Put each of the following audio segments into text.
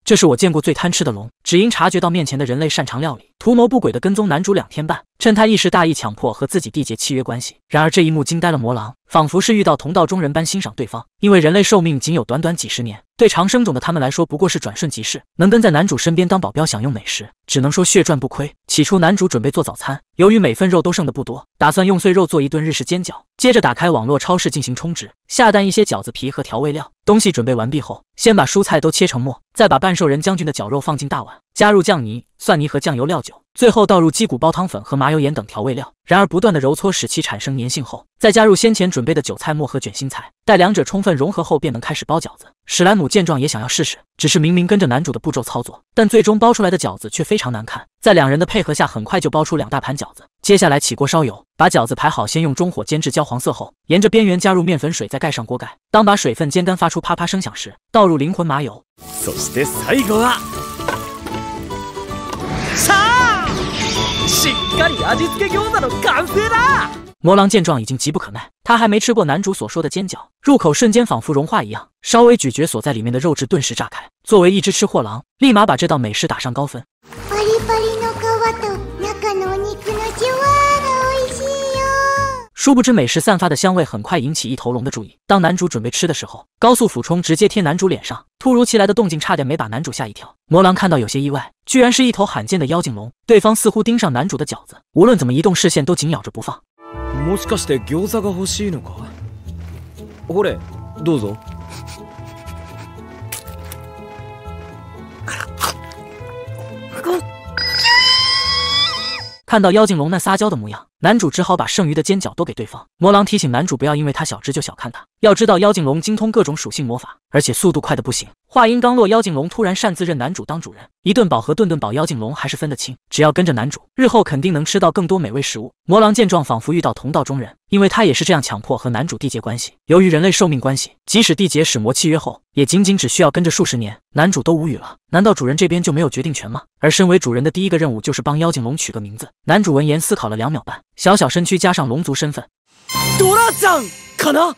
这是我见过最贪吃的龙。只因察觉到面前的人类擅长料理，图谋不轨地跟踪男主2天半，趁他一时大意强迫和自己缔结契约关系。然而这一幕惊呆了魔狼，仿佛是遇到同道中人般欣赏对方。因为人类寿命仅有短短几十年，对长生种的他们来说不过是转瞬即逝，能跟在男主身边当保镖享用美食，只能说血赚不亏。起初男主准备做早餐，由于每份肉都剩得不多，打算用碎肉做一顿日式煎饺。接着打开网络超市进行充值，下单一些饺子皮和调味料。东西准备完毕后，先把蔬菜都切成末，再把半兽人将军的绞肉放进大碗，加入酱泥、蒜泥和酱油料酒，最后倒入鸡骨煲汤粉和麻油盐等调味料。然而不断的揉搓使其产生粘性后，再加入先前准备的韭菜末和卷心菜，待两者充分融合后，便能开始包饺子。史莱姆见状也想要试试，只是明明跟着男主的步骤操作，但最终包出来的饺子却非常难看。在两人的配合下，很快就包出2大盘饺子。接下来起锅烧油，把饺子排好，先用中火煎至焦黄色后，沿着边缘加入面粉水，再盖上锅盖。当把水分煎干发出啪啪声响时，倒入灵魂麻油。そして最後はさあしっかり味付け餃子の完成だ。魔狼见状已经急不可耐，他还没吃过男主所说的煎饺，入口瞬间仿佛融化一样，稍微咀嚼所在里面的肉质顿时炸开。作为一只吃货狼，立马把这道美食打上高分。パリパリの皮と中のお肉のジュワが美味しいよ。殊不知美食散发的香味很快引起一头龙的注意。当男主准备吃的时候，高速俯冲直接贴男主脸上，突如其来的动静差点没把男主吓一跳。魔狼看到有些意外，居然是一头罕见的妖精龙。对方似乎盯上男主的饺子，无论怎么移动视线都紧咬着不放。もしかして餃子が欲しいのか。ほれ、どうぞ。看到妖精龙那撒娇的模样，男主只好把剩余的煎饺都给对方。魔狼提醒男主不要因为他小只就小看他，要知道妖精龙精通各种属性魔法，而且速度快得不行。话音刚落，妖精龙突然擅自认男主当主人，一顿饱和顿顿饱，妖精龙还是分得清。只要跟着男主，日后肯定能吃到更多美味食物。魔狼见状，仿佛遇到同道中人，因为他也是这样强迫和男主缔结关系。由于人类寿命关系，即使缔结使魔契约后，也仅仅只需要跟着数十年。男主都无语了，难道主人这边就没有决定权吗？而身为主人的第一个任务就是帮妖精龙取个名字。男主闻言思考了2秒半，小小身躯加上龙族身份，ドラちゃんかな。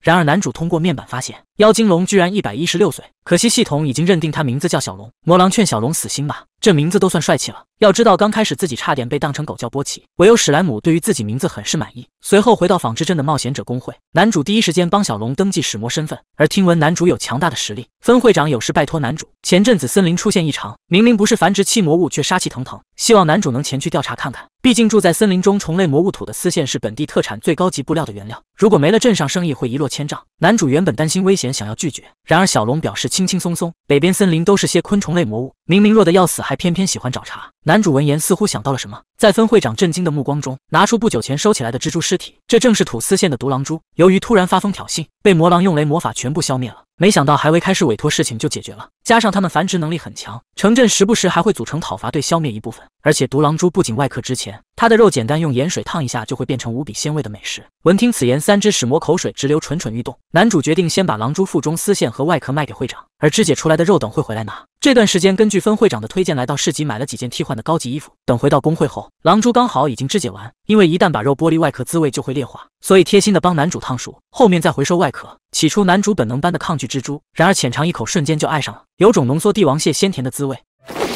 然而男主通过面板发现，妖精龙居然116岁，可惜系统已经认定他名字叫小龙。魔狼劝小龙死心吧，这名字都算帅气了。要知道刚开始自己差点被当成狗叫波奇，唯有史莱姆对于自己名字很是满意。随后回到纺织镇的冒险者工会，男主第一时间帮小龙登记使魔身份。而听闻男主有强大的实力，分会长有事拜托男主，前阵子森林出现异常，明明不是繁殖期魔物，却杀气腾腾，希望男主能前去调查看看。毕竟住在森林中虫类魔物土的丝线是本地特产最高级布料的原料，如果没了镇上生意会一落千丈。男主原本担心危险，想要拒绝，然而小龙表示轻轻松松，北边森林都是些昆虫类魔物，明明弱得要死，还偏偏喜欢找茬。男主闻言似乎想到了什么，在分会长震惊的目光中，拿出不久前收起来的蜘蛛尸体，这正是吐丝线的毒狼蛛。由于突然发疯挑衅，被魔狼用雷魔法全部消灭了。没想到还未开始委托，事情就解决了。加上他们繁殖能力很强，城镇时不时还会组成讨伐队消灭一部分。而且毒狼蛛不仅外壳值钱，它的肉简单用盐水烫一下就会变成无比鲜味的美食。闻听此言，3只使魔口水直流，蠢蠢欲动。男主决定先把狼蛛腹中丝线和外壳卖给会长，而肢解出来的肉等会回来拿。这段时间根据分会长的推荐来到市集买了几件替换的高级衣服。等回到工会后，狼蛛刚好已经肢解完，因为一旦把肉剥离外壳，滋味就会劣化，所以贴心的帮男主烫熟，后面再回收外壳。起初男主本能般的抗拒蜘蛛，然而浅尝一口瞬间就爱上了，有种浓缩帝王蟹鲜甜的滋味。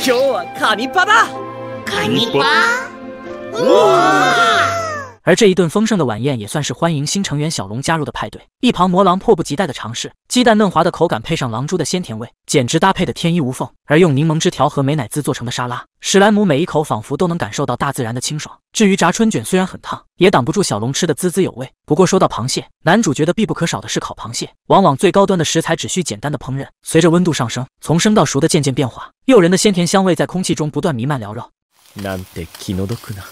今日はカニパだ。カニパ？哇！而这一顿丰盛的晚宴也算是欢迎新成员小龙加入的派对。一旁魔狼迫不及待的尝试，鸡蛋嫩滑的口感配上狼蛛的鲜甜味，简直搭配的天衣无缝。而用柠檬汁调和美乃滋做成的沙拉，史莱姆每一口仿佛都能感受到大自然的清爽。至于炸春卷，虽然很烫，也挡不住小龙吃的滋滋有味。不过说到螃蟹，男主觉得必不可少的是烤螃蟹。往往最高端的食材只需简单的烹饪，随着温度上升，从生到熟的渐渐变化，诱人的鲜甜香味在空气中不断弥漫缭绕。なんて気の毒な。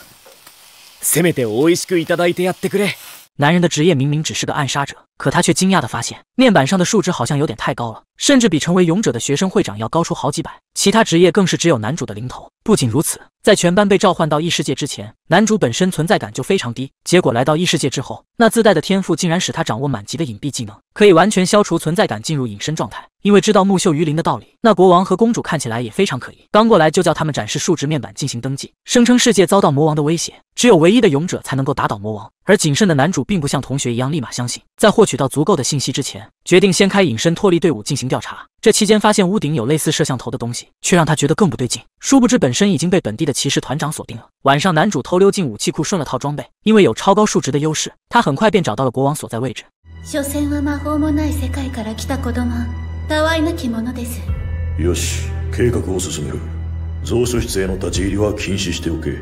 せめて美味しくいただいてやってくれ。男人的职业明明只是个暗杀者，可他却惊讶地发现，面板上的数值好像有点太高了，甚至比成为勇者的学生会长要高出好几百。其他职业更是只有男主的零头。不仅如此，在全班被召唤到异世界之前，男主本身存在感就非常低，结果来到异世界之后，那自带的天赋竟然使他掌握满级的隐蔽技能，可以完全消除存在感，进入隐身状态。因为知道木秀于林的道理，那国王和公主看起来也非常可疑。刚过来就叫他们展示数值面板进行登记，声称世界遭到魔王的威胁，只有唯一的勇者才能够打倒魔王。而谨慎的男主并不像同学一样立马相信，在获获取到足够的信息之前，决定先开隐身脱离队伍进行调查。这期间发现屋顶有类似摄像头的东西，却让他觉得更不对劲。殊不知本身已经被本地的骑士团长锁定了。晚上男主偷溜进武器库顺了套装备，因为有超高数值的优势，他很快便找到了国王所在位置。所詮は魔法もない世界から来た子供、たわいなきものです。よし、計画を進める。蔵書室への立ち入りは禁止しておけ。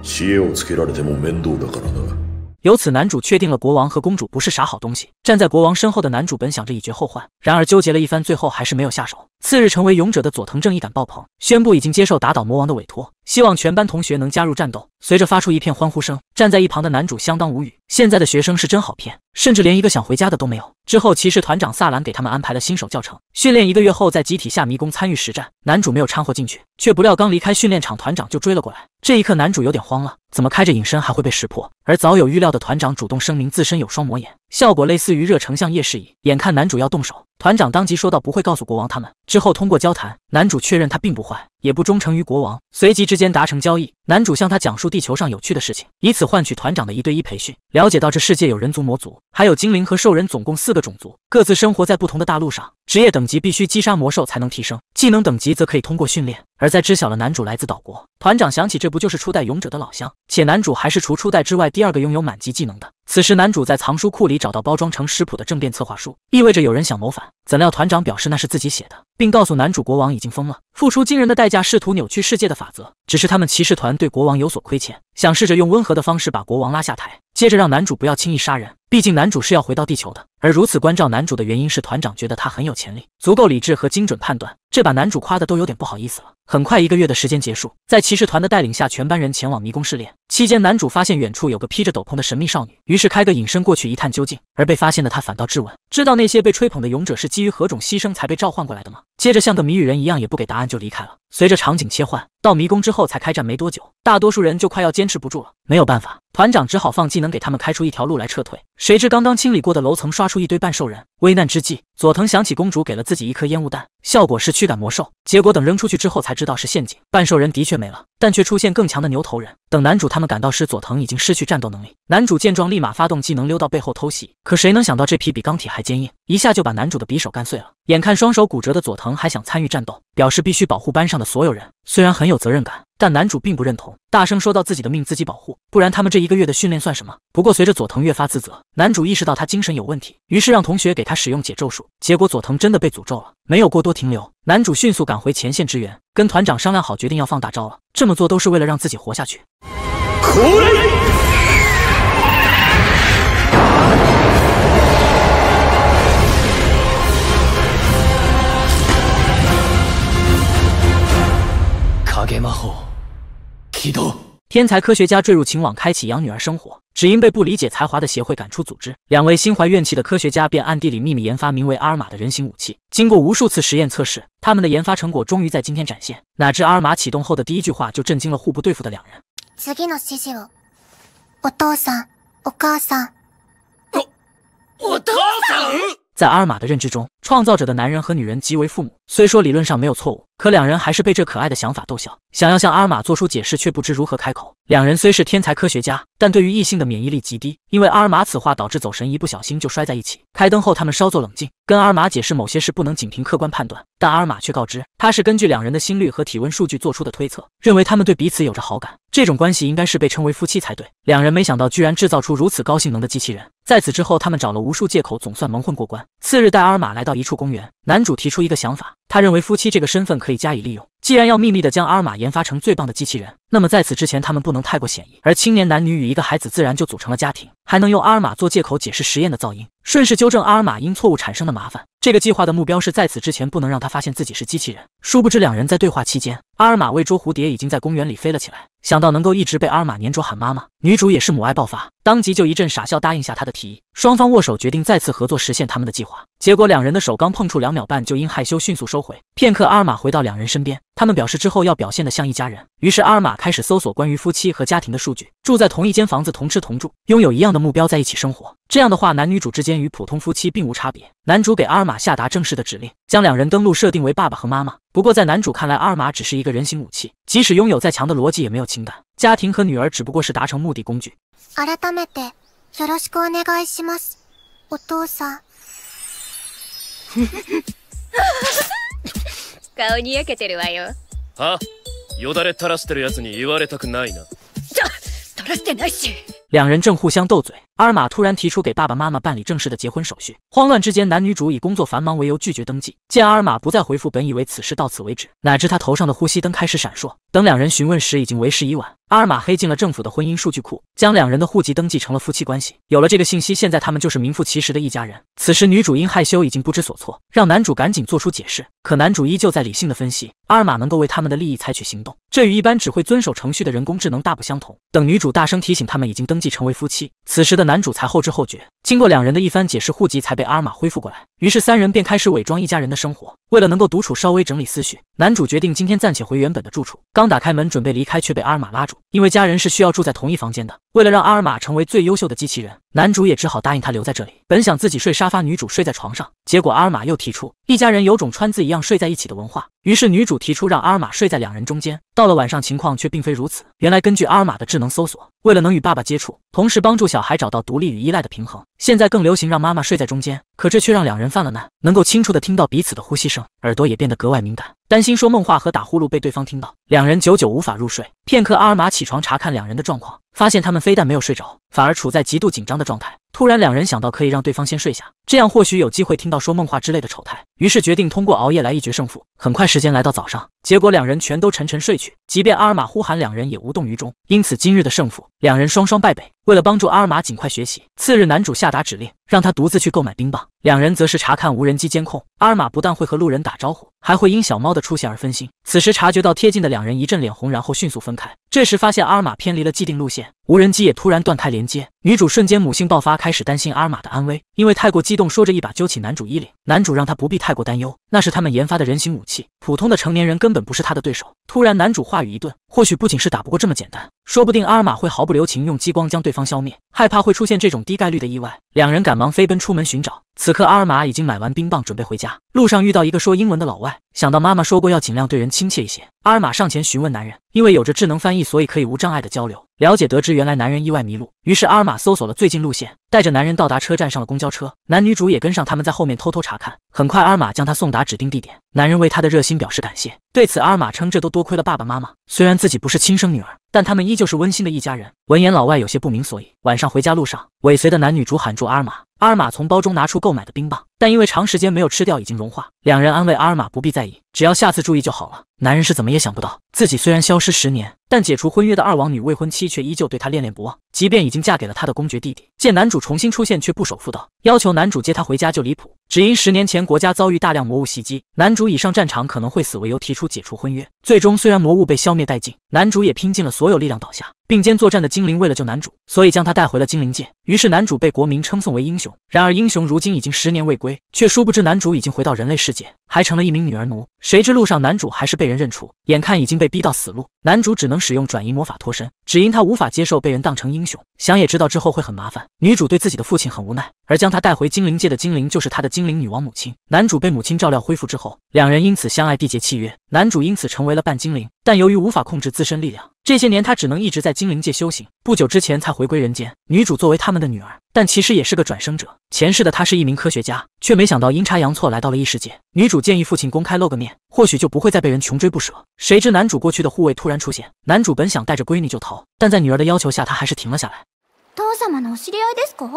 知恵をつけられても面倒だからな。由此，男主确定了国王和公主不是啥好东西。站在国王身后的男主本想着以绝后患，然而纠结了一番，最后还是没有下手。次日，成为勇者的佐藤正义感爆棚，宣布已经接受打倒魔王的委托，希望全班同学能加入战斗。随着发出一片欢呼声，站在一旁的男主相当无语，现在的学生是真好骗，甚至连一个想回家的都没有。之后，骑士团长萨兰给他们安排了新手教程，训练1个月后再集体下迷宫参与实战。男主没有掺和进去，却不料刚离开训练场，团长就追了过来。这一刻，男主有点慌了，怎么开着隐身还会被识破？而早有预料的团长主动声明自身有双魔眼，效果类似于热成像夜视仪。眼看男主要动手，团长当即说道不会告诉国王他们。之后通过交谈，男主确认他并不坏，也不忠诚于国王，随即之间达成交易。男主向他讲述地球上有趣的事情，以此换取团长的1对1培训。了解到这世界有人族、魔族，还有精灵和兽人，总共4个种族，各自生活在不同的大陆上。职业等级必须击杀魔兽才能提升，技能等级则可以通过训练。而在知晓了男主来自岛国，团长想起这不就是初代勇者的老乡，且男主还是除初代之外第2个拥有满级技能的。此时男主在藏书库里找到包装成食谱的政变策划书，意味着有人想谋反。怎料团长表示那是自己写的，并告诉男主国王已经疯了，付出惊人的代价试图扭曲世界的法则。只是他们骑士团对国王有所亏欠，想试着用温和的方式把国王拉下台，接着让男主不要轻易杀人，毕竟男主是要回到地球的。而如此关照男主的原因是团长觉得他很有潜力，足够理智和精准判断，这把男主夸的都有点不好意思了。很快1个月的时间结束，在骑士团的带领下，全班人前往迷宫试炼。期间，男主发现远处有个披着斗篷的神秘少女，于是开个隐身过去一探究竟。而被发现的他反倒质问：知道那些被吹捧的勇者是基于何种牺牲才被召唤过来的吗？接着像个谜语人一样，也不给答案就离开了。随着场景切换，到迷宫之后才开战没多久，大多数人就快要坚持不住了。没有办法，团长只好放技能给他们开出一条路来撤退。谁知刚刚清理过的楼层刷出一堆半兽人。危难之际，佐藤想起公主给了自己一颗烟雾弹，效果是驱赶魔兽。结果等扔出去之后才知道是陷阱，半兽人的确没了，但却出现更强的牛头人。等男主他们赶到时，佐藤已经失去战斗能力。男主见状立马发动技能溜到背后偷袭，可谁能想到这皮比钢铁还坚硬，一下就把男主的匕首干碎了。眼看双手骨折的佐藤还想参与战斗，表示必须保护班上的所有人。虽然很有责任感，但男主并不认同，大声说道自己的命自己保护，不然他们这1个月的训练算什么？不过随着佐藤越发自责，男主意识到他精神有问题，于是让同学给他使用解咒术。结果佐藤真的被诅咒了。没有过多停留，男主迅速赶回前线支援，跟团长商量好决定要放大招了。这么做都是为了让自己活下去。影魔法起動。天才科学家坠入情网，开启养女儿生活，只因被不理解才华的协会赶出组织。2位心怀怨气的科学家便暗地里秘密研发名为阿尔玛的人形武器。经过无数次实验测试，他们的研发成果终于在今天展现。哪知阿尔玛启动后的第1句话就震惊了互不对付的2人。次の指示を。お父さん、お母さん。お父さん。在阿尔玛的认知中，创造者的男人和女人即为父母。虽说理论上没有错误，可2人还是被这可爱的想法逗笑，想要向阿尔玛做出解释，却不知如何开口。2人虽是天才科学家，但对于异性的免疫力极低，因为阿尔玛此话导致走神，一不小心就摔在一起。开灯后，他们稍作冷静，跟阿尔玛解释某些事不能仅凭客观判断，但阿尔玛却告知他是根据2人的心率和体温数据做出的推测，认为他们对彼此有着好感，这种关系应该是被称为夫妻才对。2人没想到居然制造出如此高性能的机器人。在此之后，他们找了无数借口，总算蒙混过关。次日，带阿尔玛来到一处公园，男主提出一个想法，他认为夫妻这个身份可以加以利用。既然要秘密地将阿尔玛研发成最棒的机器人，那么在此之前他们不能太过显眼，而青年男女与1个孩子自然就组成了家庭，还能用阿尔玛做借口解释实验的噪音，顺势纠正阿尔玛因错误产生的麻烦。这个计划的目标是在此之前不能让他发现自己是机器人。殊不知2人在对话期间，阿尔玛为捉蝴蝶已经在公园里飞了起来，想到能够一直被阿尔玛黏着喊妈妈，女主也是母爱爆发，当即就一阵傻笑答应下他的提议。双方握手决定再次合作实现他们的计划。结果2人的手刚碰触2秒半就因害羞迅速收回。片刻，阿尔玛回到2人身边，他们表示之后要表现得像一家人。于是阿尔玛开始搜索关于夫妻和家庭的数据，住在同一间房子，同吃同住，拥有一样的目标，在一起生活。这样的话，男女主之间与普通夫妻并无差别。男主给阿尔玛下达正式的指令，将2人登录设定为爸爸和妈妈。不过在男主看来，阿尔玛只是一个人形武器，即使拥有再强的逻辑，也没有情感。家庭和女儿只不过是达成目的工具。改めてよろしくお願いします。お父さん。顔に焼けてるわよ。は？よだれ垂らしてるやつに言われたくないな。垂らしてないし。两人正互相斗嘴，阿尔玛突然提出给爸爸妈妈办理正式的结婚手续。慌乱之间，男女主以工作繁忙为由拒绝登记。见阿尔玛不再回复，本以为此事到此为止，乃至他头上的呼吸灯开始闪烁。等两人询问时，已经为时已晚。阿尔玛黑进了政府的婚姻数据库，将两人的户籍登记成了夫妻关系。有了这个信息，现在他们就是名副其实的一家人。此时女主因害羞已经不知所措，让男主赶紧做出解释。可男主依旧在理性的分析，阿尔玛能够为他们的利益采取行动，这与一般只会遵守程序的人工智能大不相同。等女主大声提醒他们已经登记成为夫妻，此时的男主才后知后觉。经过两人的一番解释，户籍才被阿尔玛恢复过来。于是三人便开始伪装一家人的生活。为了能够独处，稍微整理思绪，男主决定今天暂且回原本的住处。刚打开门准备离开，却被阿尔玛拉住，因为家人是需要住在同一房间的。为了让阿尔玛成为最优秀的机器人，男主也只好答应他留在这里。本想自己睡沙发，女主睡在床上，结果阿尔玛又提出一家人有种川字一样睡在一起的文化。于是女主提出让阿尔玛睡在两人中间。到了晚上，情况却并非如此。原来根据阿尔玛的智能搜索，为了能与爸爸接触，同时帮助小孩找到独立与依赖的平衡，现在更流行让妈妈睡在中间。可这却让两人犯了难，能够清楚地听到彼此的呼吸声，耳朵也变得格外敏感，担心说梦话和打呼噜被对方听到，两人久久无法入睡。片刻，阿尔玛起床查看两人的状况，发现他们非但没有睡着，反而处在极度紧张的状态。突然两人想到可以让对方先睡下，这样或许有机会听到说梦话之类的丑态，于是决定通过熬夜来一决胜负。很快时间来到早上，结果两人全都沉沉睡去，即便阿尔玛呼喊，两人也无动于衷。因此今日的胜负，两人双双败北。为了帮助阿尔玛尽快学习，次日男主下达指令，让他独自去购买冰棒，两人则是查看无人机监控。阿尔玛不但会和路人打招呼，还会因小猫的出现而分心。此时察觉到贴近的两人一阵脸红，然后迅速分开。这时发现阿尔玛偏离了既定路线，无人机也突然断开连接。女主瞬间母性爆发，开始担心阿尔玛的安危，因为太过激动，说着一把揪起男主衣领。男主让他不必太过担忧，那是他们研发的人形武器，普通的成年人根本不是他的对手。突然男主话语一顿，或许不仅是打不过这么简单，说不定阿尔玛会毫不留情用激光将对方消灭。害怕会出现这种低概率的意外，两人赶忙飞奔出门寻找。此刻阿尔玛已经买完冰棒准备回家，路上遇到一个说英文的老外，想到妈妈说过要尽量对人亲切一些，阿尔玛上前询问男人，因为有着智能翻译，所以可以无障碍的交流。了解得知原来男人意外迷路，于是阿尔玛搜索了最近路线，带着男人到达车站，上了公交车。男女主也跟上他们，在后面偷偷查看。很快阿尔玛将他送达指定地点，男人为他的热心表示感谢。对此阿尔玛称这都多亏了爸爸妈妈，虽然自己不是亲生女儿，但他们依旧是温馨的一家人。闻言老外有些不明所以。晚上回家路上，尾随的男女主喊住阿尔玛，阿尔玛从包中拿出购买的冰棒，但因为长时间没有吃掉已经融化。两人安慰阿尔玛不必在意，只要下次注意就好了。男人是怎么也想不到，自己虽然消失10年，但解除婚约的二王女未婚妻却依旧对他恋恋不忘，即便已经嫁给了他的公爵弟弟。见男主重新出现却不守妇道，要求男主接他回家就离谱。只因10年前国家遭遇大量魔物袭击，男主以上战场可能会死为由提出解除婚约。最终虽然魔物被消灭殆尽，男主也拼尽了所有力量倒下。并肩作战的精灵为了救男主，所以将他带回了精灵界。于是男主被国民称颂为英雄。然而英雄如今已经10年未归，却殊不知男主已经回到人类世界，还成了一名女儿奴。谁知路上男主还是被人认出，眼看已经被逼到死路，男主只能使用转移魔法脱身。只因他无法接受被人当成英雄，想也知道之后会很麻烦。女主对自己的父亲很无奈，而将他带回精灵界的精灵就是他的精灵女王母亲。男主被母亲照料恢复之后，两人因此相爱缔结契约。男主因此成为了半精灵，但由于无法控制自身力量，这些年他只能一直在精灵界修行，不久之前才回归人间。女主作为他们的女儿，但其实也是个转生者。前世的她是一名科学家，却没想到阴差阳错来到了异世界。女主建议父亲公开露个面，或许就不会再被人穷追不舍。谁知男主过去的护卫突然出现，男主本想带着闺女就逃，但在女儿的要求下，他还是停了下来。父様のお知り合いですか？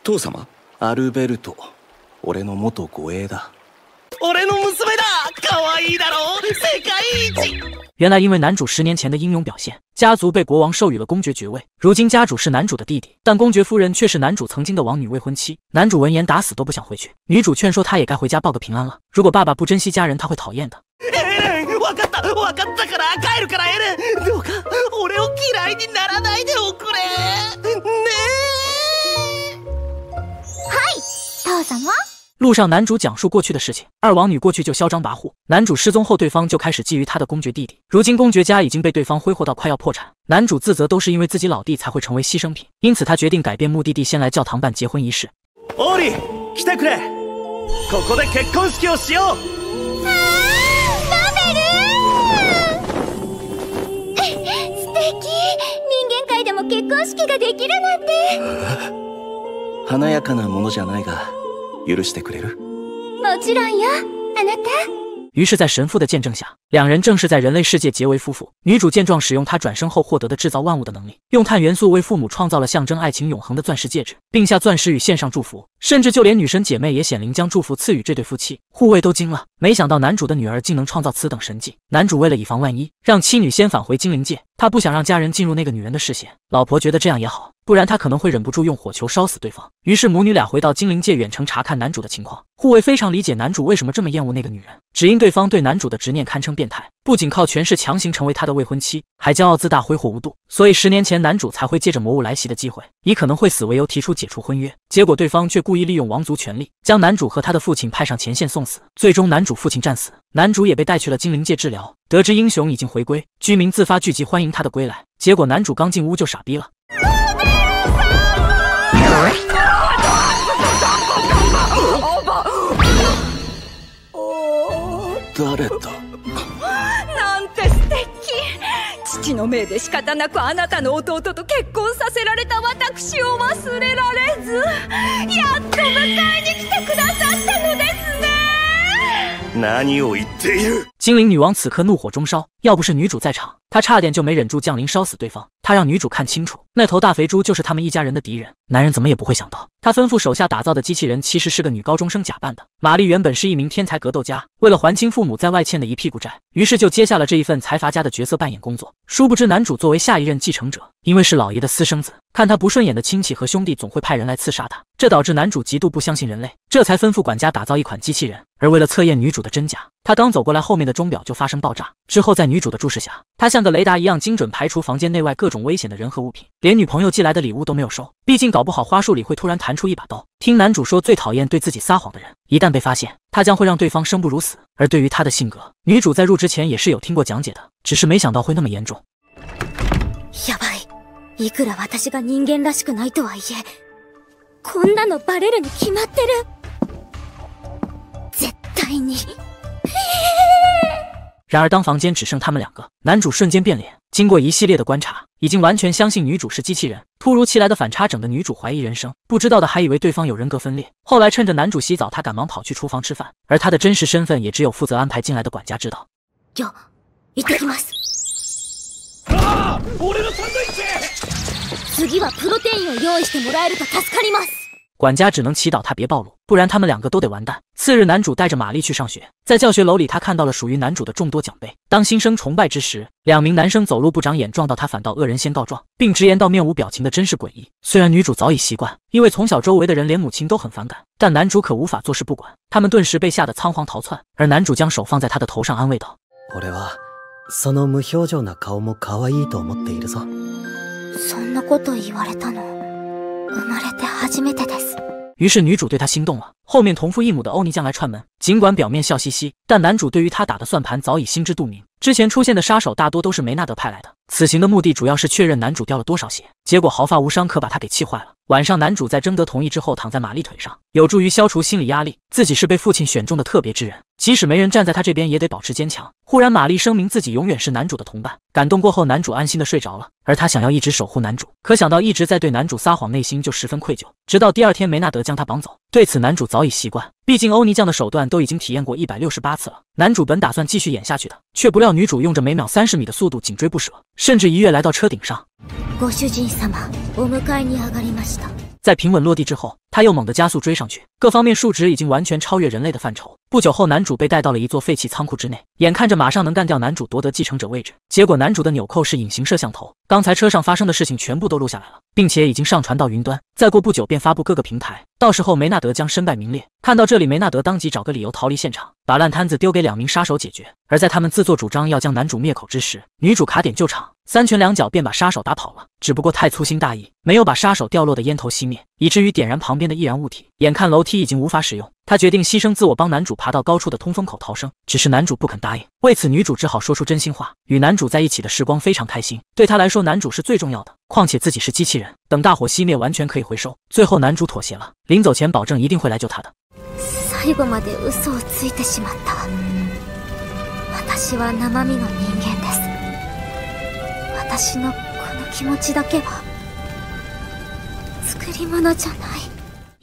父様？アルベルト、俺の元護衛だ。俺の娘だ，可愛いだろ，世界一。原来因为男主10年前的英勇表现，家族被国王授予了公爵爵位。如今家主是男主的弟弟，但公爵夫人却是男主曾经的王女未婚妻。男主闻言打死都不想回去，女主劝说他也该回家报个平安了。如果爸爸不珍惜家人，他会讨厌的。分かったから帰るからエレン、どうか俺を嫌いにならないでおくれ。ねえ。はい、父様。路上男主讲述过去的事情，二王女过去就嚣张跋扈，男主失踪后对方就开始觊觎他的公爵弟弟。如今公爵家已经被对方挥霍到快要破产，男主自责都是因为自己老弟才会成为牺牲品，因此他决定改变目的地，先来教堂办结婚仪式。オーリー、来てくれ。ここで結婚式をしよう。ラベル素敵。人間界でも結婚式ができるなんて。華やかなものじゃないが許してくれる？もちろんよ、あなた。于是，在神父的见证下，两人正式在人类世界结为夫妇。女主见状，使用她转生后获得的制造万物的能力，用碳元素为父母创造了象征爱情永恒的钻石戒指，并下钻石与献上祝福。甚至就连女神姐妹也显灵，将祝福赐予这对夫妻。护卫都惊了，没想到男主的女儿竟能创造此等神迹。男主为了以防万一，让妻女先返回精灵界，他不想让家人进入那个女人的视线。老婆觉得这样也好，不然他可能会忍不住用火球烧死对方。于是母女俩回到精灵界远程查看男主的情况。护卫非常理解男主为什么这么厌恶那个女人，只因对方对男主的执念堪称变态，不仅靠权势强行成为他的未婚妻，还骄傲自大挥霍无度。所以10年前男主才会借着魔物来袭的机会，以可能会死为由提出解除婚约。结果对方却故意利用王族权力，将男主和他的父亲派上前线送死。最终男主父亲战死，男主也被带去了精灵界治疗。得知英雄已经回归，居民自发聚集欢迎他的归来。结果男主刚进屋就傻逼了。誰だ？なんて素敵。父の命で仕方なくあなたの弟と結婚させられた私を忘れられず、やっと迎えに来てくださったのですね。何を言っている？精灵女王此刻怒火中烧，要不是女主在场，她差点就没忍住降临烧死对方。她让女主看清楚，那头大肥猪就是他们一家人的敌人。男人怎么也不会想到，他吩咐手下打造的机器人其实是个女高中生假扮的。玛丽原本是一名天才格斗家，为了还清父母在外欠的一屁股债，于是就接下了这一份财阀家的角色扮演工作。殊不知男主作为下一任继承者，因为是老爷的私生子，看他不顺眼的亲戚和兄弟总会派人来刺杀他，这导致男主极度不相信人类，这才吩咐管家打造一款机器人。而为了测验女主的真假，他刚走过来，后面的钟表就发生爆炸。之后在女主的注视下，他像个雷达一样精准排除房间内外各种危险的人和物品，连女朋友寄来的礼物都没有收，毕竟搞不好花束里会突然弹出一把刀。听男主说，最讨厌对自己撒谎的人，一旦被发现，他将会让对方生不如死。而对于他的性格，女主在入职前也是有听过讲解的，只是没想到会那么严重。やばい。いくら私が人間らしくないとはいえ、こんなのバレるに決まってる。絶対に。然而当房间只剩他们两个，男主瞬间变脸。经过一系列的观察，已经完全相信女主是机器人。突如其来的反差整得女主怀疑人生，不知道的还以为对方有人格分裂。后来趁着男主洗澡，她赶忙跑去厨房吃饭，而她的真实身份也只有负责安排进来的管家知道。じゃあ、行ってきます。俺のサンドイッチ。次はプロテインを用意してもらえると助かります。管家只能祈祷他别暴露，不然他们两个都得完蛋。次日，男主带着玛丽去上学，在教学楼里，他看到了属于男主的众多奖杯。当心生崇拜之时，2名男生走路不长眼，撞到他反倒恶人先告状，并直言到面无表情的真是诡异。虽然女主早已习惯，因为从小周围的人连母亲都很反感，但男主可无法坐视不管。他们顿时被吓得仓皇逃窜，而男主将手放在他的头上安慰道：“俺はその無表情な顔も可愛いと思っているぞ。”そんなこと言われたの、生まれて初めてです。于是女主对他心动了。后面同父异母的欧尼酱来串门，尽管表面笑嘻嘻，但男主对于他打的算盘早已心知肚明。之前出现的杀手大多都是梅纳德派来的，此行的目的主要是确认男主掉了多少血。结果毫发无伤，可把他给气坏了。晚上，男主在征得同意之后躺在玛丽腿上，有助于消除心理压力。自己是被父亲选中的特别之人，即使没人站在他这边，也得保持坚强。忽然，玛丽声明自己永远是男主的同伴。感动过后，男主安心的睡着了，而他想要一直守护男主，可想到一直在对男主撒谎，内心就十分愧疚。直到第二天，梅纳德将他绑走。对此，男主早已习惯，毕竟欧尼酱的手段都已经体验过168次了。男主本打算继续演下去的，却不料女主用着每秒30米的速度紧追不舍，甚至一跃来到车顶上。ご主人様、お迎えに上がりました。在平稳落地之后，他又猛地加速追上去，各方面数值已经完全超越人类的范畴。不久后，男主被带到了一座废弃仓库之内，眼看着马上能干掉男主，夺得继承者位置。结果男主的纽扣是隐形摄像头，刚才车上发生的事情全部都录下来了，并且已经上传到云端，再过不久便发布各个平台。到时候梅纳德将身败名裂。看到这里，梅纳德当即找个理由逃离现场，把烂摊子丢给2名杀手解决。而在他们自作主张要将男主灭口之时，女主卡点救场，3拳2脚便把杀手打跑了。只不过太粗心大意，没有把杀手掉落的烟头熄灭，以至于点燃旁边的易燃物体。眼看楼梯已经无法使用，他决定牺牲自我，帮男主爬到高处的通风口逃生。只是男主不肯答应，为此女主只好说出真心话。与男主在一起的时光非常开心，对他来说男主是最重要的，况且自己是机器人，等大火熄灭完全可以回收。最后男主妥协了，临走前保证一定会来救他的。最後まで嘘をついてしまった。私は生身の人間です。私のこの気持ちだけは作り物じゃない。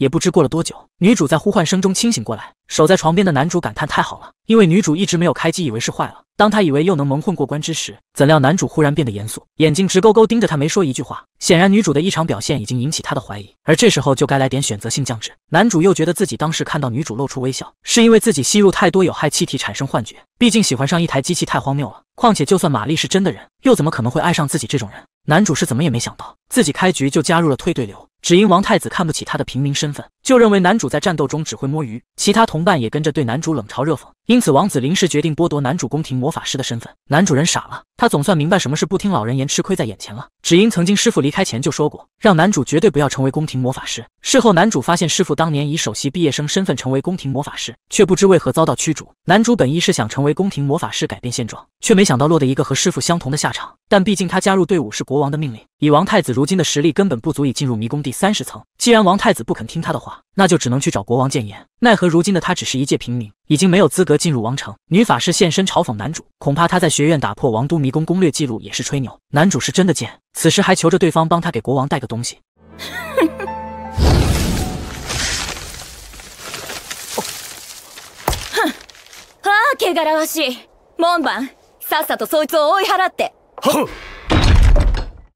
也不知过了多久，女主在呼唤声中清醒过来，守在床边的男主感叹太好了，因为女主一直没有开机，以为是坏了。当他以为又能蒙混过关之时，怎料男主忽然变得严肃，眼睛直勾勾盯着他，没说一句话。显然女主的异常表现已经引起他的怀疑，而这时候就该来点选择性降智。男主又觉得自己当时看到女主露出微笑，是因为自己吸入太多有害气体产生幻觉，毕竟喜欢上一台机器太荒谬了，况且就算玛丽是真的人，又怎么可能会爱上自己这种人？男主是怎么也没想到，自己开局就加入了退队流，只因王太子看不起他的平民身份，就认为男主在战斗中只会摸鱼，其他同伴也跟着对男主冷嘲热讽，因此王子临时决定剥夺男主宫廷魔法师的身份。男主人傻了，他总算明白什么是不听老人言，吃亏在眼前了。只因曾经师傅离开前就说过，让男主绝对不要成为宫廷魔法师。事后男主发现师傅当年以首席毕业生身份成为宫廷魔法师，却不知为何遭到驱逐。男主本意是想成为宫廷魔法师改变现状，却没想到落得一个和师傅相同的下场。但毕竟他加入队伍是国王的命令，以王太子如今的实力根本不足以进入迷宫第30层。既然王太子不肯听他的话，那就只能去找国王谏言。奈何如今的他只是一介平民，已经没有资格进入王城。女法师现身嘲讽男主，恐怕他在学院打破王都迷宫攻略记录也是吹牛。男主是真的贱，此时还求着对方帮他给国王带个东西。哼！ああ、汚らわしい。門番、さっさとそいつを追い払って。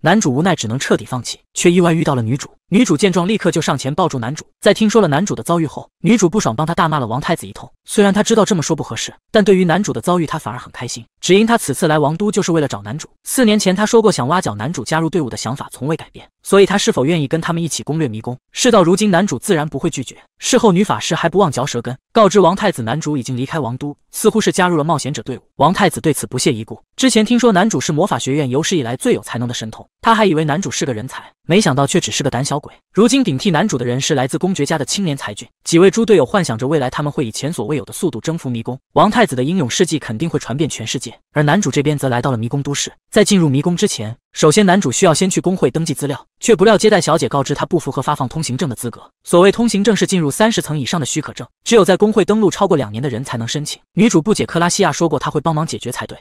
男主无奈只能彻底放弃，却意外遇到了女主。女主见状立刻就上前抱住男主，在听说了男主的遭遇后，女主不爽帮他大骂了王太子一通。虽然她知道这么说不合适，但对于男主的遭遇她反而很开心，只因她此次来王都就是为了找男主。4年前她说过想挖角男主加入队伍的想法从未改变，所以她是否愿意跟他们一起攻略迷宫，事到如今男主自然不会拒绝。事后女法师还不忘嚼舌根，告知王太子男主已经离开王都，似乎是加入了冒险者队伍。王太子对此不屑一顾，之前听说男主是魔法学院有史以来最有才能的神童，他还以为男主是个人才，没想到却只是个胆小鬼。如今顶替男主的人是来自公爵家的青年才俊，几位猪队友幻想着未来他们会以前所未有的速度征服迷宫，王太子的英勇事迹肯定会传遍全世界。而男主这边则来到了迷宫都市，在进入迷宫之前，首先男主需要先去工会登记资料，却不料接待小姐告知他不符合发放通行证的资格。所谓通行证是进入30层以上的许可证，只有在工会登录超过2年的人才能申请。女主不解克拉西亚说过他会帮忙解决才对。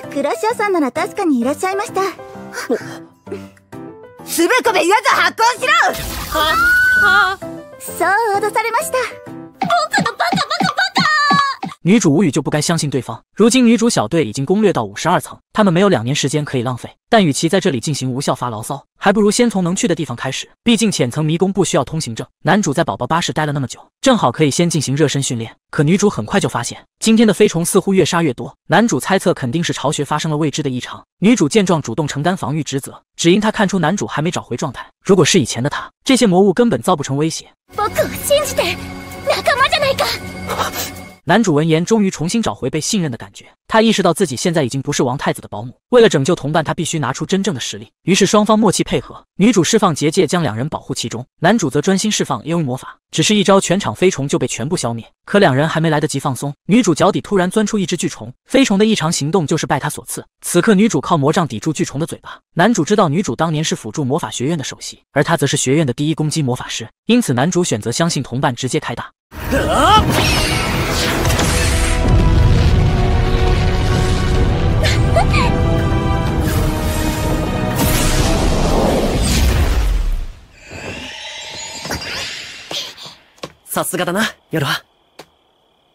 クラシアさんなら確かにいらっしゃいました。つべこべ言わず発行しろ！そう脅されました。僕のバカバカバカ！女主无语，就不该相信对方。如今女主小队已经攻略到52层，他们没有2年时间可以浪费，但与其在这里进行无效发牢骚，还不如先从能去的地方开始。毕竟浅层迷宫不需要通行证。男主在宝宝巴士待了那么久，正好可以先进行热身训练。可女主很快就发现，今天的飞虫似乎越杀越多。男主猜测肯定是巢穴发生了未知的异常。女主见状主动承担防御职责，只因她看出男主还没找回状态。如果是以前的他，这些魔物根本造不成威胁。僕を信じて、仲間じゃないか。男主闻言，终于重新找回被信任的感觉。他意识到自己现在已经不是王太子的保姆，为了拯救同伴，他必须拿出真正的实力。于是双方默契配合，女主释放结界将2人保护其中，男主则专心释放 AoE 魔法，只是一招全场飞虫就被全部消灭。可2人还没来得及放松，女主脚底突然钻出一只巨虫，飞虫的异常行动就是拜他所赐。此刻女主靠魔杖抵住巨虫的嘴巴。男主知道女主当年是辅助魔法学院的首席，而他则是学院的第1攻击魔法师，因此男主选择相信同伴，直接开打。さすがだな、夜は。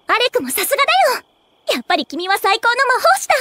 アレクもさすがだよ。やっぱり君は最高の魔法師だ。